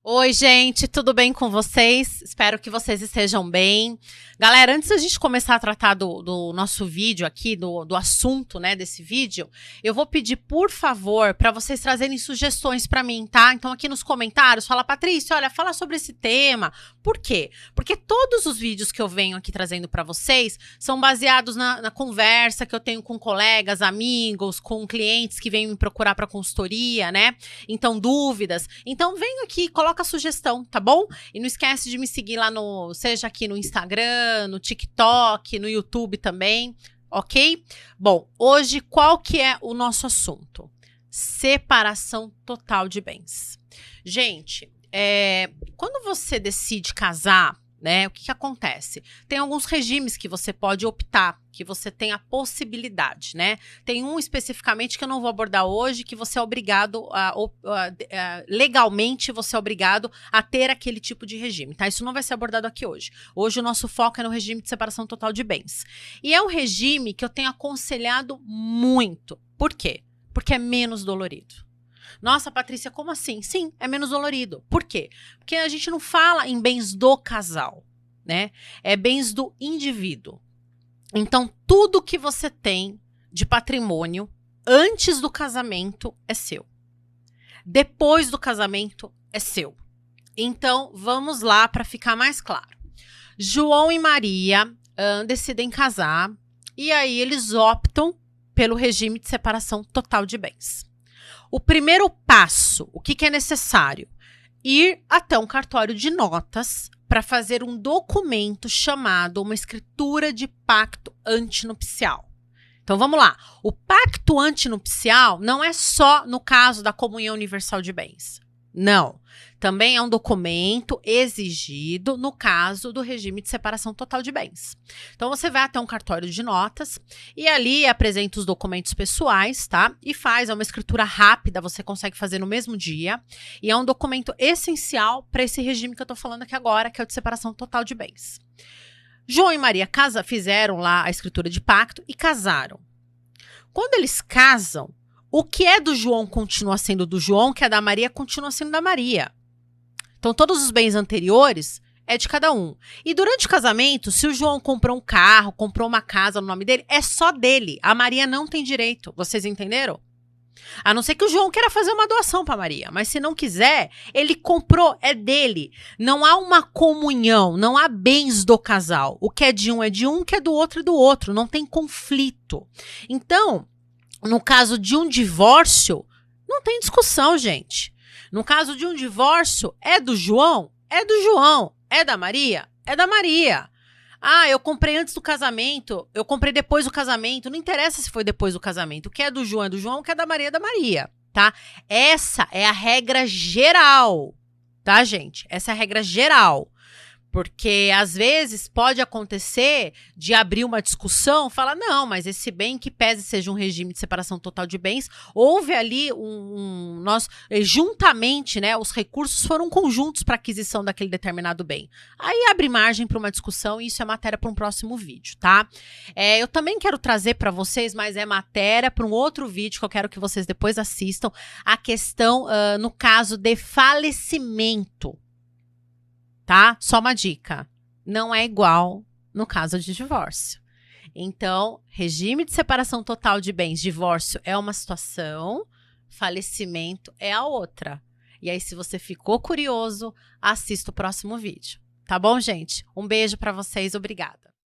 Oi, gente, tudo bem com vocês? Espero que vocês estejam bem. Galera, antes da gente começar a tratar do nosso vídeo aqui, do assunto, né, desse vídeo, eu vou pedir, por favor, para vocês trazerem sugestões para mim, tá? Então, aqui nos comentários, fala, Patrícia, olha, fala sobre esse tema. Por quê? Porque todos os vídeos que eu venho aqui trazendo para vocês são baseados na conversa que eu tenho com colegas, amigos, com clientes que vêm me procurar para consultoria, né? Então, dúvidas. Então, vem aqui, coloca a sugestão, tá bom? E não esquece de me seguir lá seja aqui no Instagram, no TikTok, no YouTube também, ok? Bom, hoje qual que é o nosso assunto? Separação total de bens. Gente, quando você decide casar, né, o que acontece? Tem alguns regimes que você pode optar, que você tem a possibilidade, né? Tem um especificamente que eu não vou abordar hoje, que você é obrigado legalmente você é obrigado a ter aquele tipo de regime, tá? Isso não vai ser abordado aqui hoje. Hoje o nosso foco é no regime de separação total de bens. E é um regime que eu tenho aconselhado muito. Por quê? Porque é menos dolorido. Nossa, Patrícia, como assim? Sim, é menos dolorido. Por quê? Porque a gente não fala em bens do casal, né? É bens do indivíduo. Então, tudo que você tem de patrimônio antes do casamento é seu. Depois do casamento é seu. Então, vamos lá para ficar mais claro. João e Maria decidem casar e aí eles optam pelo regime de separação total de bens. O primeiro passo, o que é necessário? Ir até um cartório de notas para fazer um documento chamado uma escritura de pacto antinupcial. Então vamos lá. O pacto antinupcial não é só no caso da comunhão universal de bens. Não. Também é um documento exigido no caso do regime de separação total de bens. Então, você vai até um cartório de notas e ali apresenta os documentos pessoais, tá? E faz uma escritura rápida, você consegue fazer no mesmo dia. E é um documento essencial para esse regime que eu tô falando aqui agora, que é o de separação total de bens. João e Maria fizeram lá a escritura de pacto e casaram. Quando eles casam, o que é do João continua sendo do João, o que é da Maria continua sendo da Maria. Então, todos os bens anteriores é de cada um. E durante o casamento, se o João comprou um carro, comprou uma casa no nome dele, é só dele. A Maria não tem direito. Vocês entenderam? A não ser que o João queira fazer uma doação para Maria. Mas se não quiser, ele comprou, é dele. Não há uma comunhão, não há bens do casal. O que é de um, o que é do outro é do outro. Não tem conflito. Então, no caso de um divórcio, não tem discussão, gente. No caso de um divórcio, é do João? É do João. É da Maria? É da Maria. Ah, eu comprei antes do casamento, eu comprei depois do casamento. Não interessa se foi depois do casamento. O que é do João é do João, o que é da Maria é da Maria, tá? Essa é a regra geral, tá, gente? Essa é a regra geral. Porque, às vezes, pode acontecer de abrir uma discussão, falar, não, mas esse bem que pese seja um regime de separação total de bens, houve ali nós, juntamente, né, os recursos foram conjuntos para aquisição daquele determinado bem. Aí abre margem para uma discussão e isso é matéria para um próximo vídeo, tá? Eu também quero trazer para vocês, mas é matéria para um outro vídeo que eu quero que vocês depois assistam, a questão, no caso de falecimento. Tá? Só uma dica, não é igual no caso de divórcio. Então, regime de separação total de bens, divórcio é uma situação, falecimento é a outra. E aí, se você ficou curioso, assista o próximo vídeo. Tá bom, gente? Um beijo para vocês, obrigada.